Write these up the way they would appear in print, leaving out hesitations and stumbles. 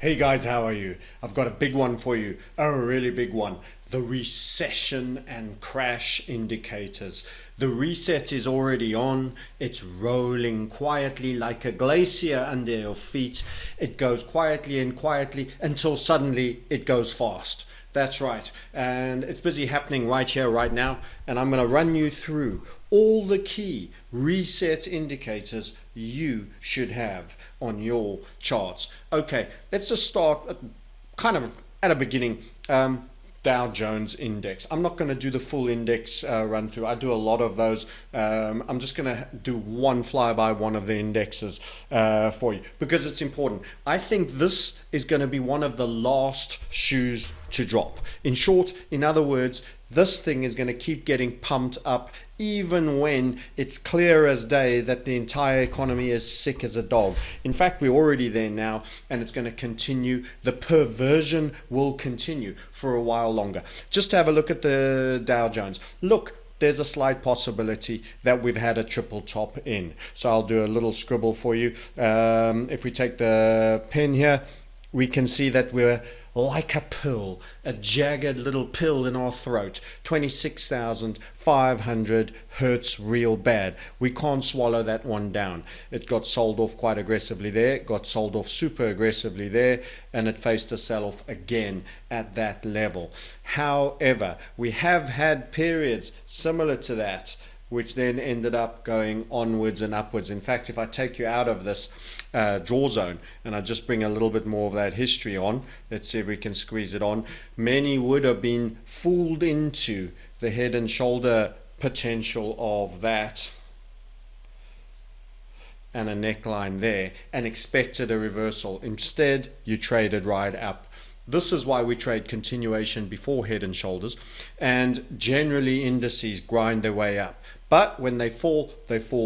Hey guys, how are you? I've got a big one for you, a really big one. The recession and crash indicators. The reset is already on. It's rolling quietly like a glacier under your feet. It goes quietly and quietly until suddenly it goes fast. That's right. And it's busy happening right here, right now. And I'm going to run you through all the key reset indicators you should have on your charts. Okay, let's just start kind of at a beginning. Dow Jones index. I'm not going to do the full index run through. I do a lot of those. I'm just going to do one flyby one of the indexes for you because it's important. I think this is going to be one of the last shoes to drop. In short, in other words, this thing is going to keep getting pumped up even when it's clear as day that the entire economy is sick as a dog. In fact, we're already there now, and it's going to continue. The perversion will continue for a while longer. Just have a look at the Dow Jones. Look, there's a slight possibility that we've had a triple top in. So I'll do a little scribble for you. If we take the pen here, we can see that we're like a pill, a jagged little pill in our throat. 26,500 hurts real bad. We can't swallow that one down. It got sold off quite aggressively there, got sold off super aggressively there, and it faced a sell-off again at that level. However, we have had periods similar to that, which then ended up going onwards and upwards. In fact, if I take you out of this draw zone and I just bring a little bit more of that history on, let's see if we can squeeze it on. Many would have been fooled into the head and shoulder potential of that and a neckline there and expected a reversal. Instead, you traded right up. This is why we trade continuation before head and shoulders, and generally indices grind their way up. But when they fall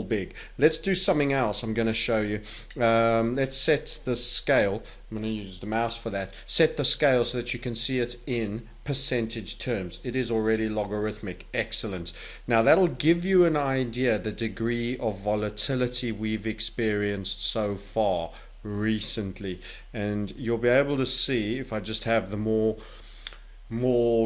big. Let's do something else. I'm going to show you. Let's set the scale. I'm going to use the mouse for that. Set the scale so that you can see it in percentage terms. It is already logarithmic. Excellent. Now that'll give you an idea the degree of volatility we've experienced so far recently, and you'll be able to see if I just have the more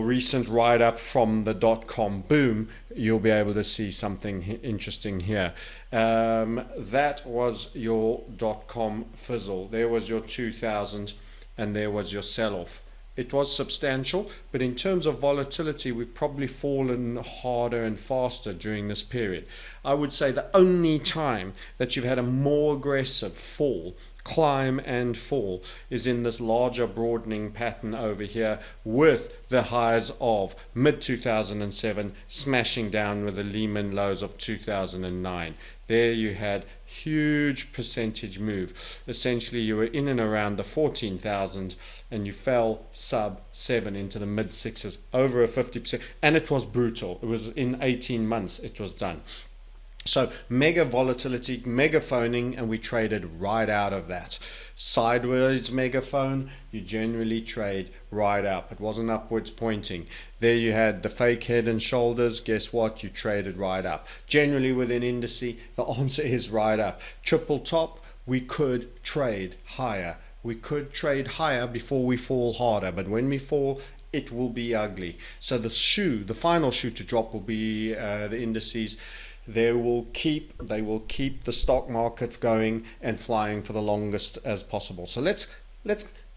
recent write-up from the dot-com boom, you'll be able to see something interesting here. That was your dot-com fizzle. There was your 2000 and there was your sell-off. It was substantial, but in terms of volatility, we've probably fallen harder and faster during this period. I would say the only time that you've had a more aggressive fall, climb and fall, is in this larger broadening pattern over here with the highs of mid-2007 smashing down with the Lehman lows of 2009. There you had huge percentage move. Essentially, you were in and around the 14,000 and you fell sub 7 into the mid 6s, over a 50%, and it was brutal. It was in 18 months it was done. So mega volatility, mega phoning, and we traded right out of that. Sideways megaphone, you generally trade right up. It wasn't upwards pointing. There you had the fake head and shoulders. Guess what? You traded right up. Generally within indice, the answer is right up. Triple top, we could trade higher. We could trade higher before we fall harder, but when we fall, it will be ugly. So the final shoe to drop will be the indices. They will keep the stock market going and flying for the longest as possible. So let's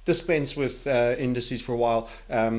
dispense with indices for a while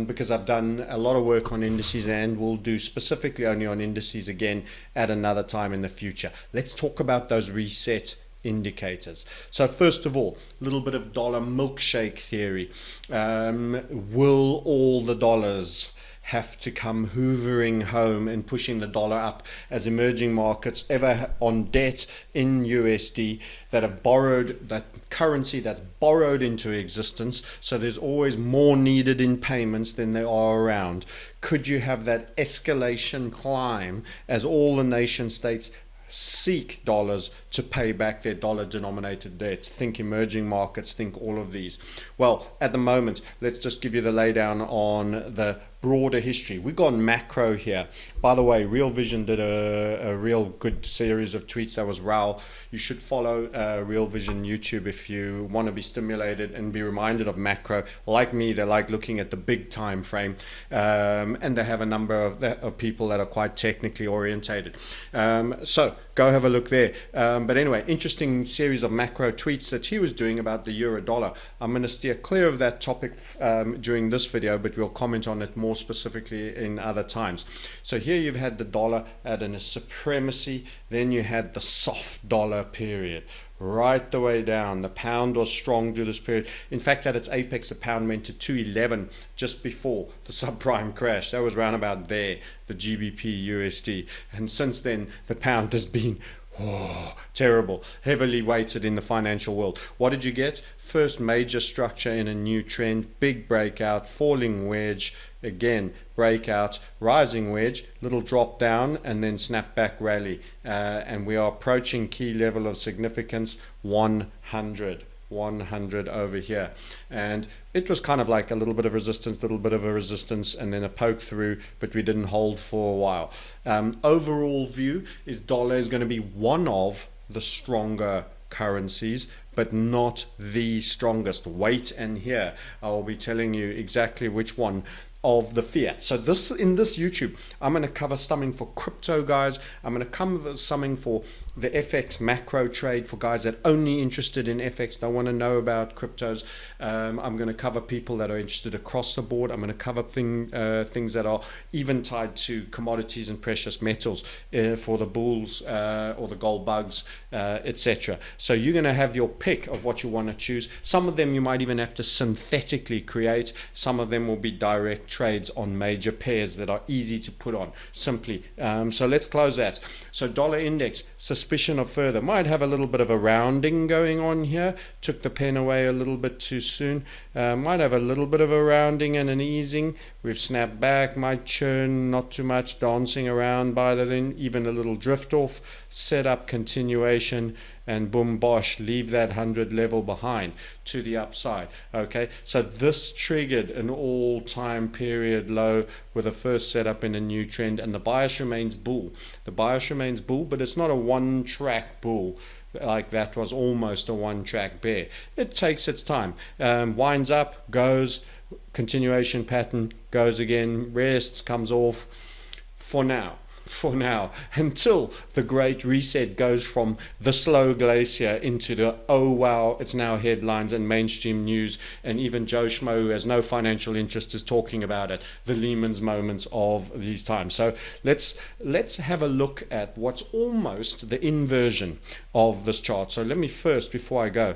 because I've done a lot of work on indices and we'll do specifically only on indices again at another time in the future. Let's talk about those reset indicators. So first of all, a little bit of dollar milkshake theory. Will all the dollars have to come hoovering home and pushing the dollar up as emerging markets ever on debt in USD that have borrowed, that currency that's borrowed into existence, so there's always more needed in payments than there are around? Could you have that escalation climb as all the nation states seek dollars to pay back their dollar denominated debts? Think emerging markets, think all of these. Well, at the moment, let's just give you the laydown on the broader history. We've gone macro here. By the way, Real Vision did a real good series of tweets. That was Raul. You should follow Real Vision YouTube if you want to be stimulated and be reminded of macro. Like me, they like looking at the big time frame, and they have a number of people that are quite technically orientated. So go have a look there. But anyway, interesting series of macro tweets that he was doing about the euro dollar. I'm going to steer clear of that topic during this video, but we'll comment on it more specifically in other times. So here you've had the dollar at a supremacy, then you had the soft dollar period right the way down. The pound was strong through this period. In fact, at its apex, the pound went to 211 just before the subprime crash. That was round about there, the GBP USD. And since then, the pound has been terrible, heavily weighted in the financial world. What did you get? First major structure in a new trend, big breakout, falling wedge, again breakout, rising wedge, little drop down, and then snap back rally. And we are approaching key level of significance, 100 over here, and it was kind of like a little bit of resistance, and then a poke through, but we didn't hold for a while. Overall view is dollar is going to be one of the stronger currencies, but not the strongest. Wait and hear. I will be telling you exactly which one of the fiat. So this, in this YouTube, I'm going to cover something for crypto guys. I'm going to cover something for the FX macro trade for guys that are only interested in FX, don't want to know about cryptos. I'm going to cover people that are interested across the board. I'm going to cover things that are even tied to commodities and precious metals for the bulls or the gold bugs, etc. So you're going to have your pick of what you want to choose. Some of them you might even have to synthetically create. Some of them will be direct trades on major pairs that are easy to put on simply. So let's close that. So dollar index, suspicion of further, might have a little bit of a rounding going on here. Took the pen away a little bit too soon. Might have a little bit of a rounding and an easing. We've snapped back, might churn, not too much dancing around by then, even a little drift off, set up continuation, and boom bosh, leave that 100 level behind to the upside. Okay, so this triggered an all-time period low with a first setup in a new trend, and the bias remains bull. The bias remains bull, but it's not a one-track bull like that was almost a one-track bear. It takes its time. Winds up, goes, continuation pattern, goes again, rests, comes off for now, until the Great Reset goes from the slow glacier into the oh wow, it's now headlines and mainstream news, and even Joe Schmo, who has no financial interest, is talking about it, the Lehman's moments of these times. So let's have a look at what's almost the inversion of this chart. So let me first, before I go,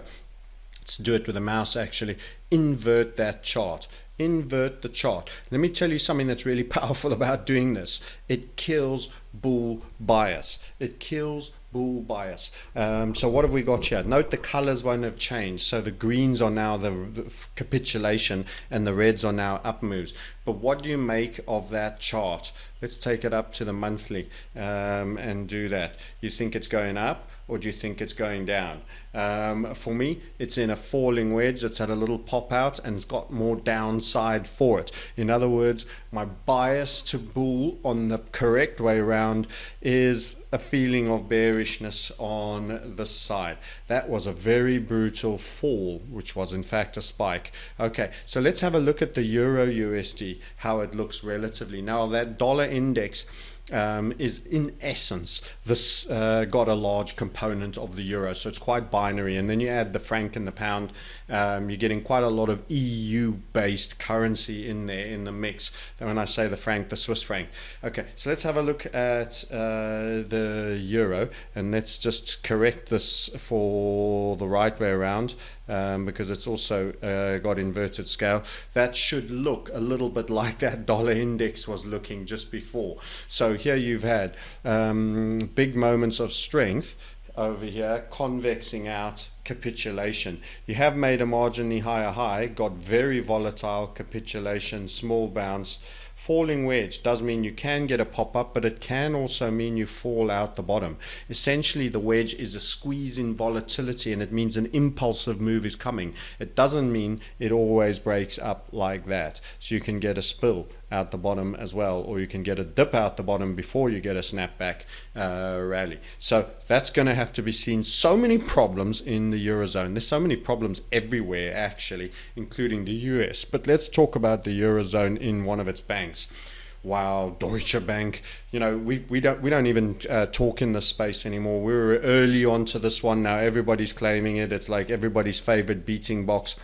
let's do it with a mouse actually, invert that chart. Invert the chart. Let me tell you something that's really powerful about doing this. It kills bull bias. It kills bull bias. So what have we got here? Note the colors won't have changed. So the greens are now the capitulation and the reds are now up moves. But what do you make of that chart? Let's take it up to the monthly and do that. You think it's going up, or do you think it's going down? For me, it's in a falling wedge. It's had a little pop out and it's got more downside for it. In other words, my bias to bull on the correct way around is a feeling of bearishness on this side. That was a very brutal fall, which was in fact a spike. Okay, so let's have a look at the Euro USD, how it looks relatively. Now that dollar index is in essence this got a large component of the euro, so it's quite binary, and then you add the franc and the pound, you're getting quite a lot of EU based currency in there in the mix. Then when I say the franc, the Swiss franc. Okay, so let's have a look at the euro, and let's just correct this for the right way around, because it's also got inverted scale. That should look a little bit like that dollar index was looking just before. So here you've had big moments of strength over here, convexing out, capitulation. You have made a marginally higher high, got very volatile, capitulation, small bounce, Falling wedge does mean you can get a pop-up, but it can also mean you fall out the bottom. Essentially, the wedge is a squeeze in volatility, and it means an impulsive move is coming. It doesn't mean it always breaks up like that. So you can get a spill out the bottom as well, or you can get a dip out the bottom before you get a snapback rally. So that's going to have to be seen. So many problems in the Eurozone. There's so many problems everywhere, actually, including the US. But let's talk about the Eurozone in one of its banks. Wow, Deutsche Bank. You know, we don't even talk in this space anymore. We were early onto this one. Now everybody's claiming it. It's like everybody's favorite beating box.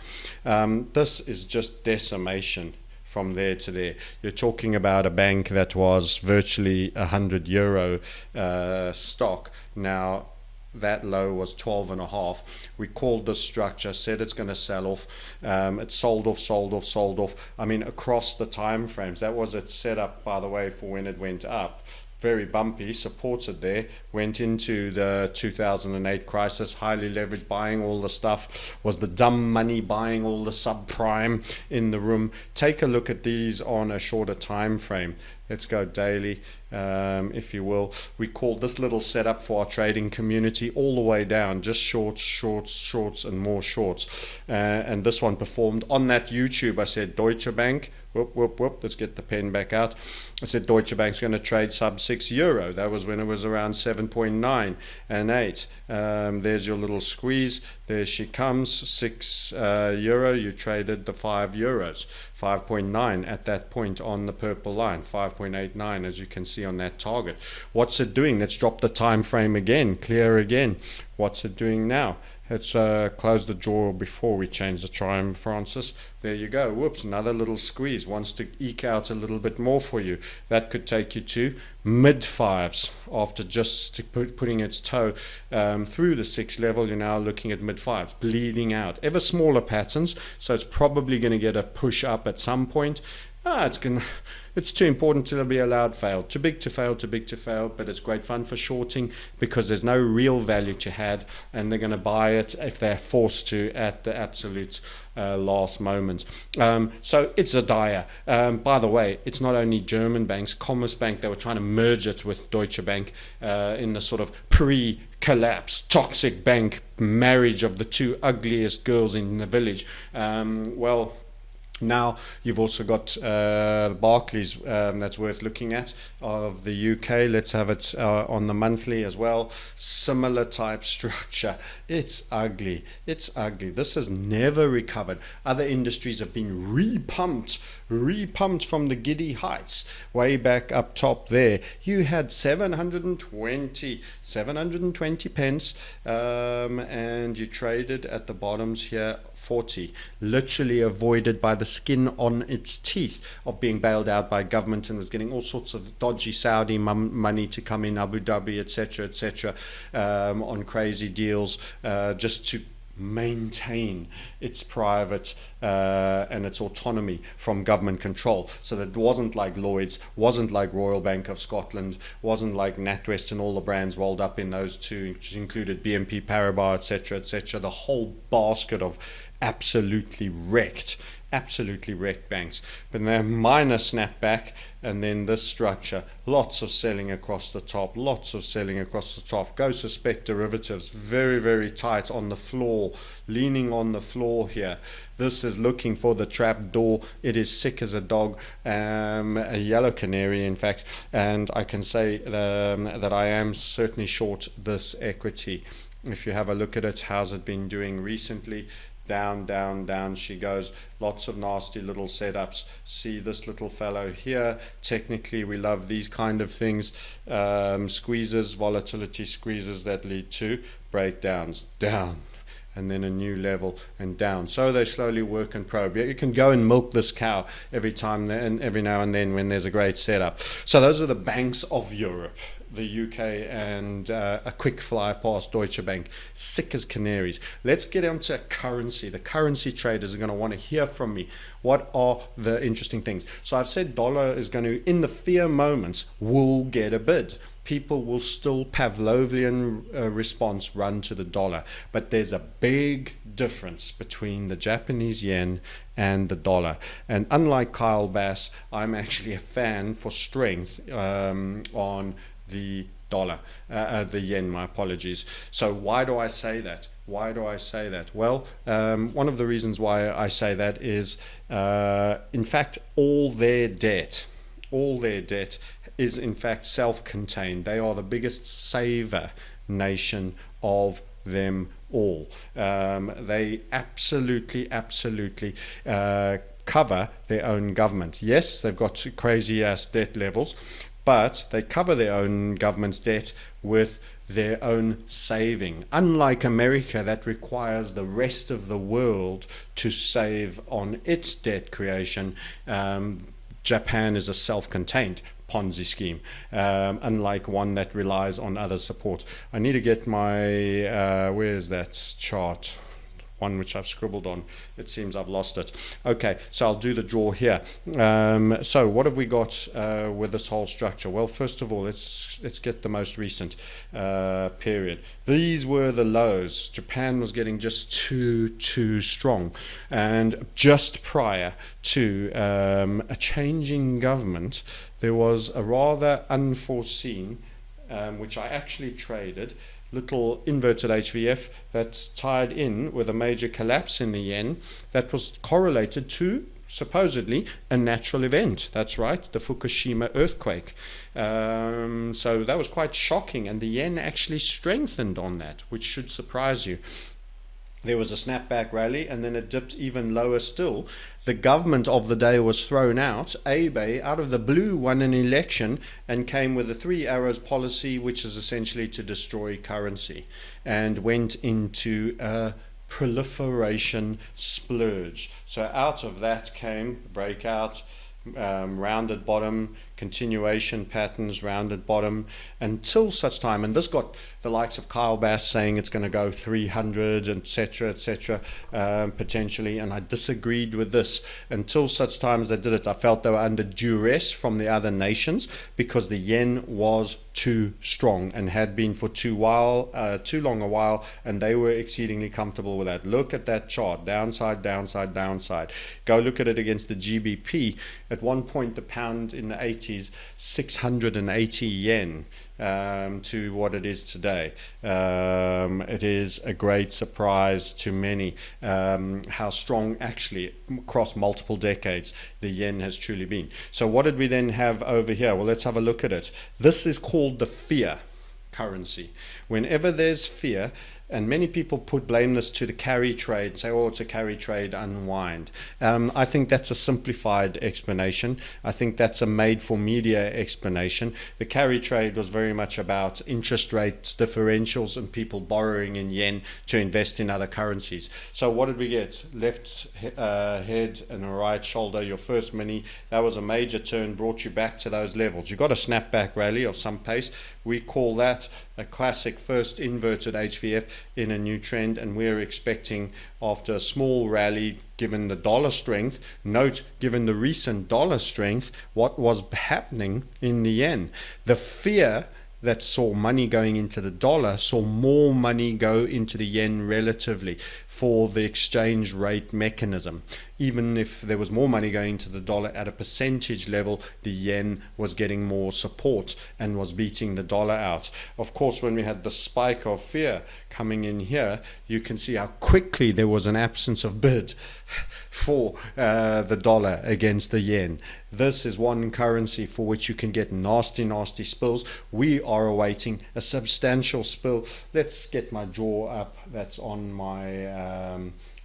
This is just decimation from there to there. You're talking about a bank that was virtually €100 stock. Now that low was 12.5. We called this structure, said it's going to sell off. It sold off. I mean, across the time frames. That was its setup, by the way, for when it went up. Very bumpy, supported there, went into the 2008 crisis, highly leveraged, buying all the stuff, was the dumb money buying all the subprime in the room. Take a look at these on a shorter time frame. Let's go daily, if you will. We called this little setup for our trading community all the way down, just shorts, and more shorts. And this one performed on that YouTube. I said Deutsche Bank, whoop, let's get the pen back out. I said Deutsche Bank's going to trade sub €6. That was when it was around 7.9 and 8. There's your little squeeze. There she comes, €6. You traded the €5. 5.9 at that point on the purple line, 5.89 as you can see on that target. What's it doing? Let's drop the time frame again, clear again. What's it doing now? Let's close the drawer before we change the time, Francis. There you go. Whoops, another little squeeze. Wants to eke out a little bit more for you. That could take you to mid-5s. After just putting its toe through the 6 level, you're now looking at mid-5s, bleeding out. Ever smaller patterns, so it's probably going to get a push up at some point. It's too important to be allowed fail. Too big to fail, but it's great fun for shorting because there's no real value to add, and they're going to buy it if they're forced to at the absolute last moment. So it's a dire. By the way, it's not only German banks. Commerzbank, they were trying to merge it with Deutsche Bank in the sort of pre-collapse toxic bank marriage of the two ugliest girls in the village. Now you've also got Barclays that's worth looking at of the UK. Let's have it on the monthly as well. Similar type structure. It's ugly. This has never recovered. Other industries have been repumped from the giddy heights. Way back up top there, you had 720 pence, and you traded at the bottoms here 40, literally avoided by the skin on its teeth of being bailed out by government, and was getting all sorts of dodgy Saudi money to come in, Abu Dhabi, etc., on crazy deals, just to maintain its private and its autonomy from government control. So that it wasn't like Lloyd's, wasn't like Royal Bank of Scotland, wasn't like NatWest and all the brands rolled up in those two, which included BNP Paribas, etc. The whole basket of absolutely wrecked banks. But they're minor snapback, and then this structure, lots of selling across the top. Go suspect derivatives, very, very tight on the floor, leaning on the floor here. This is looking for the trap door. It is sick as a dog, a yellow canary, in fact. And I can say that I am certainly short this equity. If you have a look at it, how's it been doing recently? Down she goes. Lots of nasty little setups. See this little fellow here. Technically, we love these kind of things. Squeezes, volatility squeezes that lead to breakdowns. Down, and then a new level and down. So they slowly work and probe. You can go and milk this cow every now and then when there's a great setup. So those are the banks of Europe. the UK and a quick fly past Deutsche Bank, sick as canaries. Let's get onto currency. The currency traders are going to want to hear from me. What are the interesting things? So I've said dollar is going to, in the fear moments, will get a bid. People will still Pavlovian response run to the dollar. But there's a big difference between the Japanese yen and the dollar. And unlike Kyle Bass, I'm actually a fan for strength on the dollar, the yen, my apologies. So why do I say that? Why do I say that? Well, one of the reasons why I say that is, in fact, all their debt is in fact self-contained. They are the biggest saver nation of them all. They absolutely cover their own government. Yes, they've got crazy ass debt levels, but they cover their own government's debt with their own saving. Unlike America, that requires the rest of the world to save on its debt creation, Japan is a self-contained Ponzi scheme, unlike one that relies on other support. I need to get my, where is that chart? One which I've scribbled on. It seems I've lost it. Okay, so I'll do the draw here. So what have we got with this whole structure? Well, first of all, let's get the most recent period. These were the lows. Japan was getting just too strong, and just prior to a changing government, there was a rather unforeseen, which I actually traded, little inverted HVF that's tied in with a major collapse in the yen that was correlated to supposedly a natural event. That's right, the Fukushima earthquake. So that was quite shocking, and the yen actually strengthened on that, which should surprise you. There was a snapback rally, and then it dipped even lower still. The government of the day was thrown out. Abe, out of the blue, won an election and came with a 3 arrows policy, which is essentially to destroy currency, and went into a proliferation splurge. So out of that came breakout, rounded bottom, continuation patterns, rounded bottom, until such time, and this got the likes of Kyle Bass saying it's going to go 300, etc., potentially, and I disagreed with this. Until such time as they did it, I felt they were under duress from the other nations because the yen was too strong and had been for too long a while, and they were exceedingly comfortable with that. Look at that chart, downside, downside, downside. Go look at it against the GBP. At one point, the pound in the 80s, 680 yen to what it is today. It is a great surprise to many how strong actually across multiple decades the yen has truly been. So what did we then have over here? Well, let's have a look at it. This is called the fear currency. Whenever there's fear, and many people blame this to the carry trade, say, oh, it's a carry trade unwind. I think that's a simplified explanation. I think that's a made for media explanation. The carry trade was very much about interest rates, differentials, and people borrowing in yen to invest in other currencies. So what did we get? Left head and a right shoulder, your first mini. That was a major turn, brought you back to those levels. You got a snapback rally of some pace. We call that a classic first inverted HVF in a new trend, and we're expecting, after a small rally, given the dollar strength, note, given the recent dollar strength, what was happening in the yen. The fear that saw money going into the dollar saw more money go into the yen relatively for the exchange rate mechanism. Even if there was more money going to the dollar at a percentage level, the yen was getting more support and was beating the dollar out. Of course, when we had the spike of fear coming in here, you can see how quickly there was an absence of bid for the dollar against the yen. This is one currency for which you can get nasty spills. We are awaiting a substantial spill. Let's get my jaw up that's on my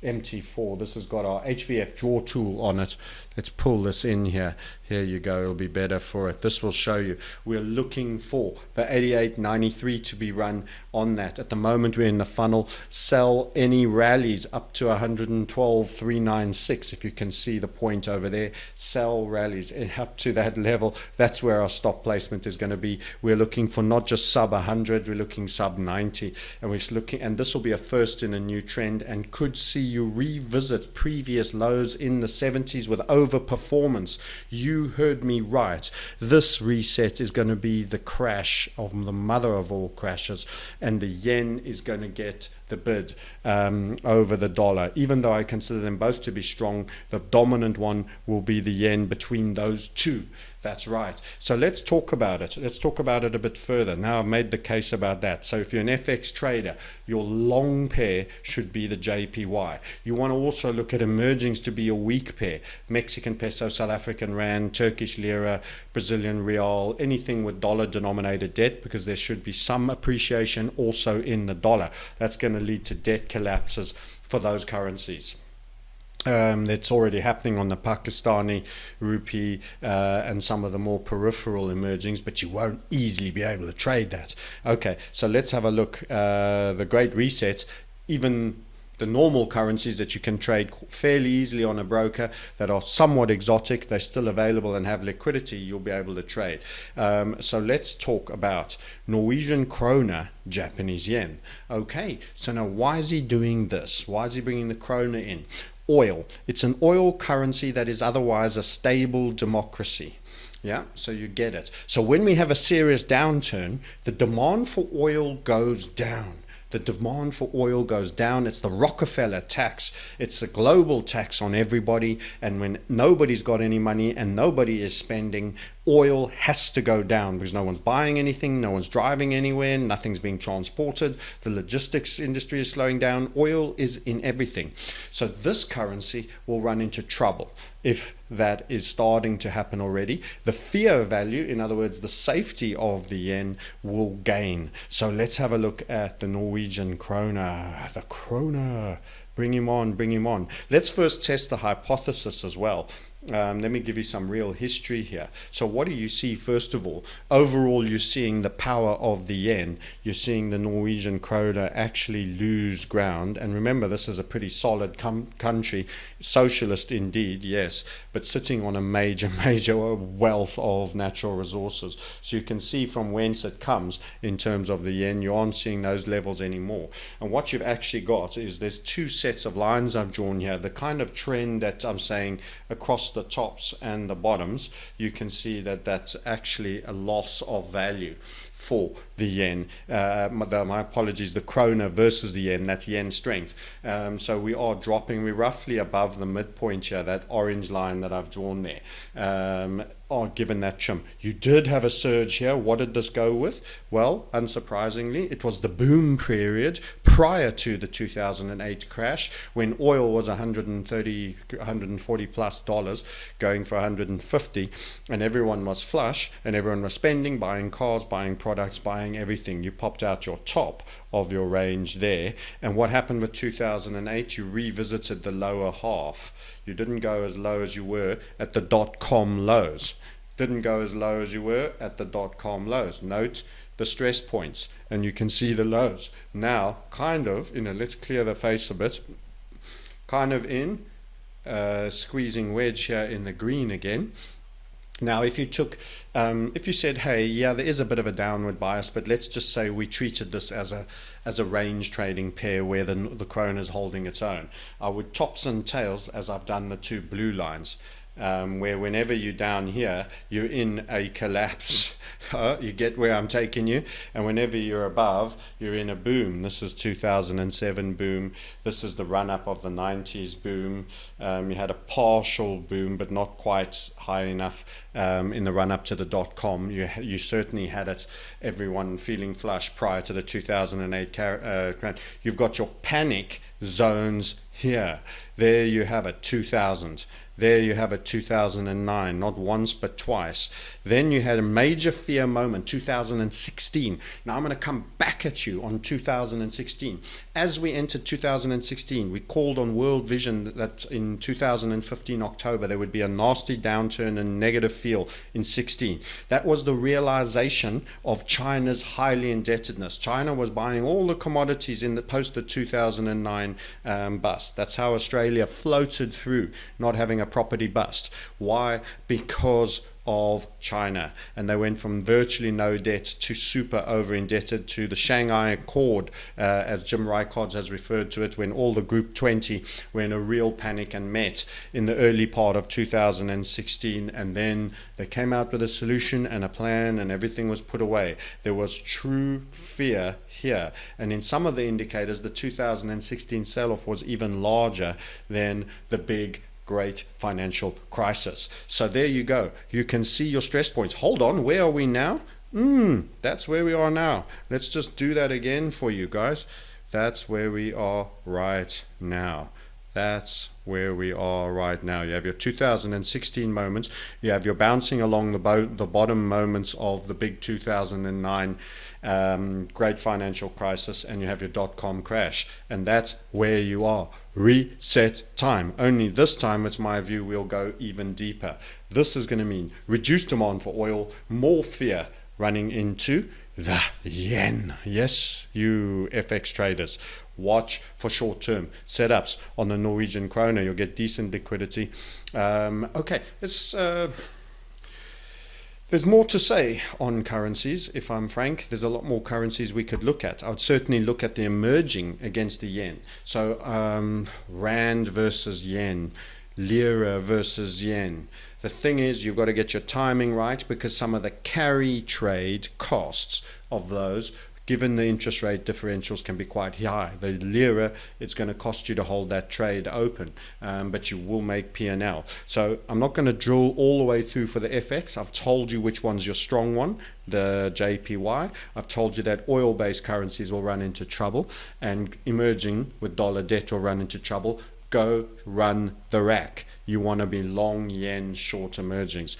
MT4. This has got our HVF draw tool on it. Let's pull this in here. Here you go, it'll be better for it. This will show you. We're looking for the 88.93 to be run on that. At the moment we're in the funnel. Sell any rallies up to 112.396. If you can see the point over there, sell rallies up to that level. That's where our stop placement is going to be. We're looking for not just sub 100, we're looking sub 90, and we're looking, and this will be a first in a new trend, and could see you revisit previous lows in the 70s with overperformance. You heard me right. This reset is going to be the crash of the mother of all crashes, and the yen is going to get the bid over the dollar. Even though I consider them both to be strong, the dominant one will be the yen between those two. That's right. So let's talk about it. Let's talk about it a bit further. Now I've made the case about that. So if you're an FX trader, your long pair should be the JPY. You want to also look at emergings to be your weak pair. Mexican peso, South African rand, Turkish lira, Brazilian real, anything with dollar denominated debt, because there should be some appreciation also in the dollar. That's going to lead to debt collapses for those currencies. That's already happening on the Pakistani rupee and some of the more peripheral emergings, but you won't easily be able to trade that. Okay, so let's have a look. The Great Reset, even the normal currencies that you can trade fairly easily on a broker that are somewhat exotic, they're still available and have liquidity, you'll be able to trade. So let's talk about Norwegian krona, Japanese yen. Okay, so now why is he doing this? Why is he bringing the krona in? Oil. It's an oil currency that is otherwise a stable democracy. Yeah, so you get it. So when we have a serious downturn, the demand for oil goes down. The demand for oil goes down. It's the Rockefeller tax. It's a global tax on everybody. And when nobody's got any money and nobody is spending, oil has to go down because no one's buying anything, no one's driving anywhere, nothing's being transported, the logistics industry is slowing down, oil is in everything. So this currency will run into trouble if that is starting to happen already. The fear value, in other words, the safety of the yen, will gain. So let's have a look at the Norwegian krona. The krona. Bring him on, bring him on. Let's first test the hypothesis as well. Let me give you some real history here. So what do you see? First of all, overall you're seeing the power of the yen. You're seeing the Norwegian krona actually lose ground. And remember, this is a pretty solid country, socialist indeed, yes, but sitting on a major wealth of natural resources. So you can see from whence it comes in terms of the yen. You aren't seeing those levels anymore. And what you've actually got is there's two sets of lines I've drawn here. The kind of trend that I'm saying across the tops and the bottoms, you can see that that's actually a loss of value for the yen. My apologies, the krona versus the yen, that's yen strength. So we are dropping, we're roughly above the midpoint here, that orange line that I've drawn there. Given that chimp. You did have a surge here. What did this go with? Well, unsurprisingly, it was the boom period prior to the 2008 crash, when oil was 130, 140 plus dollars, going for 150, and everyone was flush, and everyone was spending, buying cars, buying products, buying everything. You popped out your top of your range there. And what happened with 2008? You revisited the lower half. You didn't go as low as you were at the dot-com lows. Didn't go as low as you were at the dot-com lows. Note the stress points, and you can see the lows. Now, kind of, let's clear the face a bit. Kind of in squeezing wedge here in the green again. Now, if you took, if you said, hey, yeah, there is a bit of a downward bias, but let's just say we treated this as a range trading pair where the krona is holding its own. I would tops and tails, as I've done the two blue lines, where whenever you're down here, you're in a collapse. You get where I'm taking you? And whenever you're above, you're in a boom. This is 2007 boom. This is the run-up of the 90s boom. You had a partial boom, but not quite high enough in the run-up to the dot-com. You certainly had it, everyone feeling flush prior to the 2008 crash. You've got your panic zones here. There you have it, 2000. There you have it, 2009, not once but twice. Then you had a major fear moment, 2016. Now I'm going to come back at you on 2016. As we entered 2016, we called on World Vision that in 2015 October there would be a nasty downturn and negative feel in 16. That was the realization of China's highly indebtedness. China was buying all the commodities in the post the 2009 bust. That's how Australia floated through not having a property bust. Why? Because of China, and they went from virtually no debt to super over indebted to the Shanghai Accord, as Jim Reichard has referred to it, when all the Group 20 were in a real panic and met in the early part of 2016, and then they came out with a solution and a plan and everything was put away. There was true fear here, and in some of the indicators the 2016 sell-off was even larger than the big Great financial crisis. So there you go. You can see your stress points. Hold on, where are we now? That's where we are now. Let's just do that again for you guys. That's where we are right now. That's where we are right now. You have your 2016 moments. You have your bouncing along the bottom moments of the big 2009 great financial crisis, and you have your dot-com crash. And that's where you are. Reset time. Only this time, it's my view, we'll go even deeper. This is going to mean reduced demand for oil, more fear running into the yen. Yes, you FX traders, watch for short-term setups on the Norwegian kroner. You'll get decent liquidity. Okay, there's more to say on currencies, if I'm frank. There's a lot more currencies we could look at. I would certainly look at the emerging against the yen. So rand versus yen, lira versus yen. The thing is, you've got to get your timing right, because some of the carry trade costs of those, given the interest rate differentials, can be quite high. The lira, it's going to cost you to hold that trade open, but you will make P&L. So I'm not going to drill all the way through for the FX. I've told you which one's your strong one, the JPY. I've told you that oil-based currencies will run into trouble, and emerging with dollar debt will run into trouble. Go run the rack. You want to be long yen, short emergings.